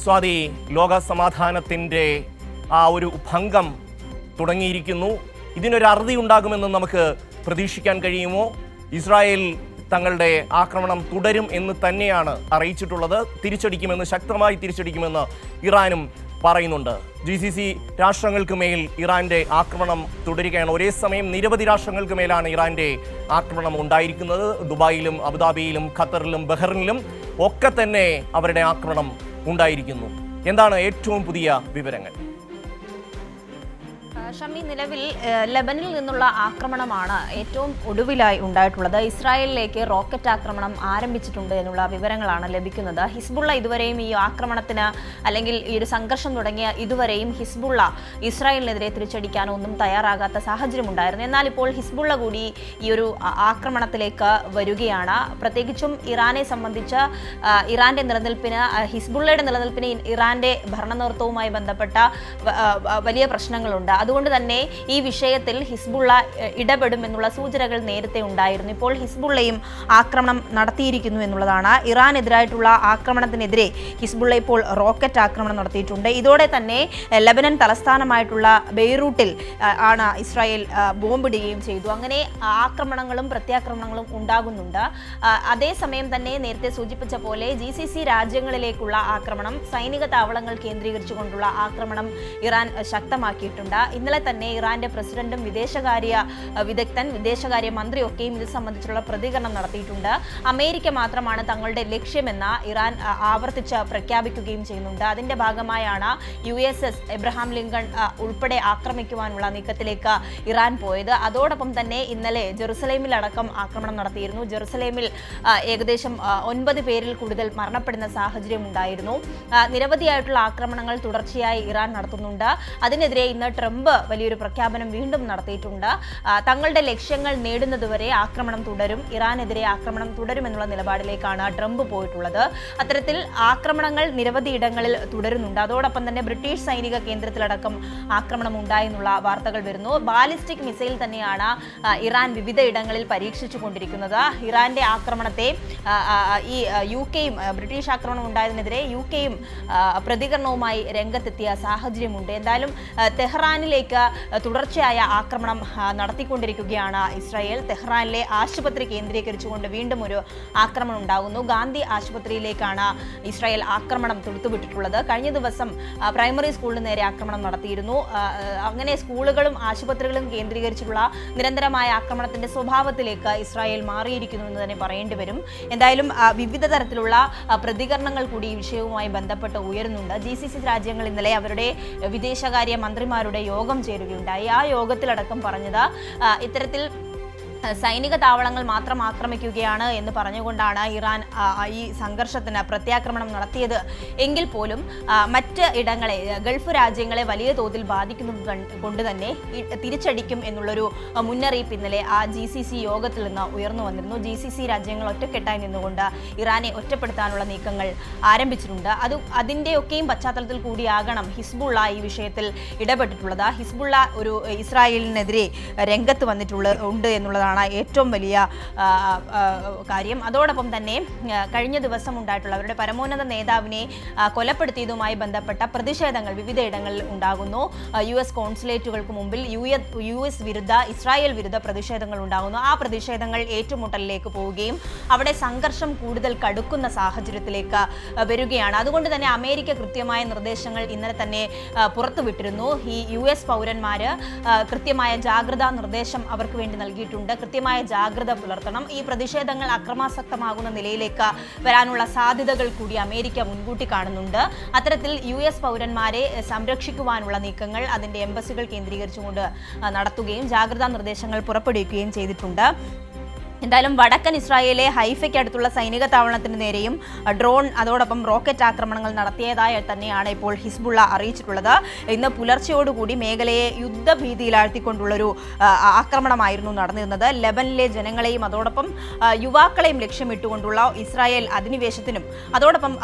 സ്വാതി, ലോക സമാധാനത്തിൻ്റെ ആ ഒരു ഭംഗം തുടങ്ങിയിരിക്കുന്നു. ഇതിനൊരു അറുതി ഉണ്ടാകുമെന്ന് നമുക്ക് പ്രതീക്ഷിക്കാൻ കഴിയുമോ? ഇസ്രായേൽ തങ്ങളുടെ ആക്രമണം തുടരും എന്ന് തന്നെയാണ് അറിയിച്ചിട്ടുള്ളത്. തിരിച്ചടിക്കുമെന്ന്, ശക്തമായി തിരിച്ചടിക്കുമെന്ന് ഇറാനും പറയുന്നുണ്ട്. GCC രാഷ്ട്രങ്ങൾക്ക് മേൽ ഇറാന്റെ ആക്രമണം തുടരുകയാണ്. ഒരേ സമയം നിരവധി രാഷ്ട്രങ്ങൾക്ക് മേലാണ് ഇറാന്റെ ആക്രമണം ഉണ്ടായിരിക്കുന്നത്. ദുബായിലും അബുദാബിയിലും ഖത്തറിലും ബഹ്റിനിലും ഒക്കെ തന്നെ അവരുടെ ആക്രമണം ഉണ്ടായിരിക്കുന്നു. എന്താണ് ഏറ്റവും പുതിയ വിവരങ്ങൾ? ഷമി, നിലവിൽ ലെബനിൽ നിന്നുള്ള ആക്രമണമാണ് ഏറ്റവും ഒടുവിലായി ഉണ്ടായിട്ടുള്ളത്. ഇസ്രായേലിലേക്ക് റോക്കറ്റ് ആക്രമണം ആരംഭിച്ചിട്ടുണ്ട് എന്നുള്ള വിവരങ്ങളാണ് ലഭിക്കുന്നത്. ഹിസ്ബുള്ള ഇതുവരെയും ഈ ആക്രമണത്തിന് അല്ലെങ്കിൽ ഈ ഒരു സംഘർഷം തുടങ്ങിയ ഇതുവരെയും ഹിസ്ബുള്ള ഇസ്രായേലിനെതിരെ തിരിച്ചടിക്കാനൊന്നും തയ്യാറാകാത്ത സാഹചര്യമുണ്ടായിരുന്നു. എന്നാൽ ഇപ്പോൾ ഹിസ്ബുള്ള കൂടി ഈ ഒരു ആക്രമണത്തിലേക്ക് വരികയാണ്. പ്രത്യേകിച്ചും ഇറാനെ സംബന്ധിച്ച് ഇറാന്റെ നിലനിൽപ്പിന്, ഹിസ്ബുള്ളയുടെ നിലനിൽപ്പിന് ഇറാന്റെ ഭരണനേതൃത്വവുമായി ബന്ധപ്പെട്ട വലിയ പ്രശ്നങ്ങളുണ്ട്. അതുകൊണ്ട് തന്നെ ഈ വിഷയത്തിൽ ഹിസ്ബുള്ള ഇടപെടുമെന്നുള്ള സൂചനകൾ നേരത്തെ ഉണ്ടായിരുന്നു. ഇപ്പോൾ ഹിസ്ബുള്ളയും ആക്രമണം നടത്തിയിരിക്കുന്നു എന്നുള്ളതാണ്. ഇറാനെതിരായിട്ടുള്ള ആക്രമണത്തിനെതിരെ ഹിസ്ബുള്ള ഇപ്പോൾ റോക്കറ്റ് ആക്രമണം നടത്തിയിട്ടുണ്ട്. ഇതോടെ തന്നെ ലെബനൻ തലസ്ഥാനമായിട്ടുള്ള ബെയ്റൂട്ടിൽ ആണ് ഇസ്രായേൽ ബോംബിടുകയും ചെയ്തു. അങ്ങനെ ആക്രമണങ്ങളും പ്രത്യാക്രമണങ്ങളും ഉണ്ടാകുന്നുണ്ട്. അതേസമയം തന്നെ നേരത്തെ സൂചിപ്പിച്ച പോലെ GCC രാജ്യങ്ങളിലേക്കുള്ള ആക്രമണം, സൈനിക താവളങ്ങൾ കേന്ദ്രീകരിച്ചുകൊണ്ടുള്ള ആക്രമണം ഇറാൻ ശക്തമാക്കിയിട്ടുണ്ട്. ഇന്നലെ തന്നെ ഇറാന്റെ പ്രസിഡന്റും വിദേശകാര്യ വിദഗ്ധൻ, വിദേശകാര്യ മന്ത്രിയൊക്കെയും ഇത് സംബന്ധിച്ചുള്ള പ്രതികരണം നടത്തിയിട്ടുണ്ട്. അമേരിക്ക മാത്രമാണ് തങ്ങളുടെ ലക്ഷ്യമെന്ന് ഇറാൻ ആവർത്തിച്ച് പ്രഖ്യാപിക്കുകയും ചെയ്യുന്നുണ്ട്. അതിന്റെ ഭാഗമായാണ് USS എബ്രഹാം ലിങ്കൺ ഉൾപ്പെടെ ആക്രമിക്കുവാനുള്ള നീക്കത്തിലേക്ക് ഇറാൻ പോയത്. അതോടൊപ്പം തന്നെ ഇന്നലെ ജെറുസലേമിലടക്കം ആക്രമണം നടത്തിയിരുന്നു. ജെറുസലേമിൽ ഏകദേശം 9 പേരിൽ കൂടുതൽ മരണപ്പെടുന്ന സാഹചര്യം ഉണ്ടായിരുന്നു. നിരവധിയായിട്ടുള്ള ആക്രമണങ്ങൾ തുടർച്ചയായി ഇറാൻ നടത്തുന്നുണ്ട്. അതിനെതിരെ ഇന്ന് ട്രംപ് വലിയൊരു പ്രഖ്യാപനം വീണ്ടും നടത്തിയിട്ടുണ്ട്. തങ്ങളുടെ ലക്ഷ്യങ്ങൾ നേടുന്നതുവരെ ആക്രമണം തുടരും, ഇറാനെതിരെ ആക്രമണം തുടരുമെന്നുള്ള നിലപാടിലേക്കാണ് ട്രംപ് പോയിട്ടുള്ളത്. അത്തരത്തിൽ ആക്രമണങ്ങൾ നിരവധി ഇടങ്ങളിൽ തുടരുന്നുണ്ട്. അതോടൊപ്പം തന്നെ ബ്രിട്ടീഷ് സൈനിക കേന്ദ്രത്തിലടക്കം ആക്രമണം ഉണ്ടായെന്നുള്ള വാർത്തകൾ വരുന്നു. ബാലിസ്റ്റിക് മിസൈൽ തന്നെയാണ് ഇറാൻ വിവിധ ഇടങ്ങളിൽ പരീക്ഷിച്ചു കൊണ്ടിരിക്കുന്നത്. ഇറാന്റെ ആക്രമണത്തെ ഈ UK-യും, ബ്രിട്ടീഷ് ആക്രമണം ഉണ്ടായതിനെതിരെ UK-യും പ്രതികരണവുമായി രംഗത്തെത്തിയ സാഹചര്യമുണ്ട്. എന്തായാലും തെഹ്റാനിലേക്ക് തുടർച്ചയായ ആക്രമണം നടത്തിക്കൊണ്ടിരിക്കുകയാണ് ഇസ്രായേൽ. തെഹ്റാനിലെ ആശുപത്രി കേന്ദ്രീകരിച്ചുകൊണ്ട് വീണ്ടും ഒരു ആക്രമണം ഉണ്ടാകുന്നു. ഗാന്ധി ആശുപത്രിയിലേക്കാണ് ഇസ്രായേൽ ആക്രമണം തൊടുത്തുവിട്ടിട്ടുള്ളത്. കഴിഞ്ഞ ദിവസം പ്രൈമറി സ്കൂളിന് നേരെ ആക്രമണം നടത്തിയിരുന്നു. അങ്ങനെ സ്കൂളുകളും ആശുപത്രികളും കേന്ദ്രീകരിച്ചുള്ള നിരന്തരമായ ആക്രമണത്തിന്റെ സ്വഭാവത്തിലേക്ക് ഇസ്രായേൽ മാറിയിരിക്കുന്നു എന്ന് തന്നെ പറയേണ്ടി വരും. എന്തായാലും വിവിധ തരത്തിലുള്ള പ്രതികരണങ്ങൾ കൂടി ഈ വിഷയവുമായി ബന്ധപ്പെട്ട് ഉയരുന്നുണ്ട്. GCC രാജ്യങ്ങൾ ഇന്നലെ അവരുടെ വിദേശകാര്യ മന്ത്രിമാരുടെ യോഗം ചേരുകയുണ്ടായി. ആ യോഗത്തിലടക്കം പറഞ്ഞത് ഇത്തരത്തിൽ സൈനിക താവളങ്ങൾ മാത്രം ആക്രമിക്കുകയാണ് എന്ന് പറഞ്ഞുകൊണ്ടാണ് ഇറാൻ ഈ സംഘർഷത്തിന് പ്രത്യാക്രമണം നടത്തിയത് എങ്കിൽ പോലും മറ്റ് ഇടങ്ങളെ, ഗൾഫ് രാജ്യങ്ങളെ വലിയ തോതിൽ ബാധിക്കുന്നത് കൊണ്ട് തന്നെ തിരിച്ചടിക്കും എന്നുള്ളൊരു മുന്നറിയിപ്പ് ഇന്നലെ ആ GCC യോഗത്തിൽ നിന്ന് ഉയർന്നു വന്നിരുന്നു. GCC രാജ്യങ്ങൾ ഒറ്റക്കെട്ടായി നിന്നുകൊണ്ട് ഇറാനെ ഒറ്റപ്പെടുത്താനുള്ള നീക്കങ്ങൾ ആരംഭിച്ചിട്ടുണ്ട്. അതിൻ്റെയൊക്കെയും പശ്ചാത്തലത്തിൽ കൂടിയാകണം ഹിസ്ബുള്ള ഈ വിഷയത്തിൽ ഇടപെട്ടിട്ടുള്ളത്. ഹിസ്ബുള്ള ഒരു ഇസ്രായേലിനെതിരെ രംഗത്ത് ഉണ്ട് എന്നുള്ളതാണ് ഏറ്റവും വലിയ കാര്യം. അതോടൊപ്പം തന്നെ കഴിഞ്ഞ ദിവസം ഉണ്ടായിട്ടുള്ള അവരുടെ പരമോന്നത നേതാവിനെ കൊലപ്പെടുത്തിയതുമായി ബന്ധപ്പെട്ട പ്രതിഷേധങ്ങൾ വിവിധയിടങ്ങളിൽ ഉണ്ടാകുന്നു. US കോൺസുലേറ്റുകൾക്ക് മുമ്പിൽ US വിരുദ്ധ, ഇസ്രായേൽ വിരുദ്ധ പ്രതിഷേധങ്ങൾ ഉണ്ടാകുന്നു. ആ പ്രതിഷേധങ്ങൾ ഏറ്റുമുട്ടലിലേക്ക് പോവുകയും അവിടെ സംഘർഷം കൂടുതൽ കടുക്കുന്ന സാഹചര്യത്തിലേക്ക് വരികയാണ്. അതുകൊണ്ട് തന്നെ അമേരിക്ക കൃത്യമായ നിർദ്ദേശങ്ങൾ ഇന്നലെ തന്നെ പുറത്തുവിട്ടിരുന്നു. ഈ US പൗരന്മാര് കൃത്യമായ ജാഗ്രതാ നിർദ്ദേശം അവർക്ക് വേണ്ടി നൽകിയിട്ടുണ്ട്. കൃത്യമായ ജാഗ്രത പുലർത്തണം. ഈ പ്രതിഷേധങ്ങൾ അക്രമാസക്തമാകുന്ന നിലയിലേക്ക് വരാനുള്ള സാധ്യതകൾ കൂടി അമേരിക്ക മുൻകൂട്ടി കാണുന്നുണ്ട്. അത്തരത്തിൽ US പൗരന്മാരെ സംരക്ഷിക്കുവാനുള്ള നീക്കങ്ങൾ അതിന്റെ എംബസികൾ കേന്ദ്രീകരിച്ചുകൊണ്ട് നടത്തുകയും ജാഗ്രതാ നിർദ്ദേശങ്ങൾ പുറപ്പെടുവിക്കുകയും ചെയ്തിട്ടുണ്ട്. എന്തായാലും വടക്കൻ ഇസ്രായേലിലെ ഹൈഫയ്ക്ക് അടുത്തുള്ള സൈനിക താവളത്തിന് നേരെയും ഡ്രോൺ അതോടൊപ്പം റോക്കറ്റ് ആക്രമണങ്ങൾ നടത്തിയതായി തന്നെയാണ് ഇപ്പോൾ ഹിസ്ബുള്ള അറിയിച്ചിട്ടുള്ളത്. ഇന്ന് പുലർച്ചയോടുകൂടി മേഖലയെ യുദ്ധഭീതിയിലാഴ്ത്തിക്കൊണ്ടുള്ളൊരു ആക്രമണമായിരുന്നു നടന്നിരുന്നത്. ലെബനിലെ ജനങ്ങളെയും അതോടൊപ്പം യുവാക്കളെയും ലക്ഷ്യമിട്ടുകൊണ്ടുള്ള ഇസ്രായേൽ അധിനിവേശത്തിനും അതോടൊപ്പം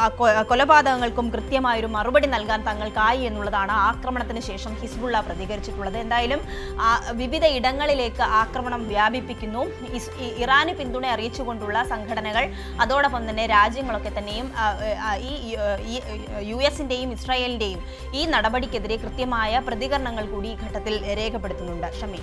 കൊലപാതകങ്ങൾക്കും കൃത്യമായൊരു മറുപടി നൽകാൻ തങ്ങൾക്കായി എന്നുള്ളതാണ് ആക്രമണത്തിന് ശേഷം ഹിസ്ബുള്ള പ്രതികരിച്ചിട്ടുള്ളത്. എന്തായാലും വിവിധ ഇടങ്ങളിലേക്ക് ആക്രമണം വ്യാപിപ്പിക്കുന്നു. ഇറാന് പിന്തുണ അറിയിച്ചുകൊണ്ടുള്ള സംഘടനകൾ അതോടൊപ്പം തന്നെ രാജ്യങ്ങളൊക്കെ തന്നെയും ഈ US-ന്റെയും ഇസ്രായേലിന്റെയും ഈ നടപടിക്കെതിരെ കൃത്യമായ പ്രതികരണങ്ങൾ കൂടി ഈ ഘട്ടത്തിൽ രേഖപ്പെടുത്തുന്നുണ്ട്. ഷമി.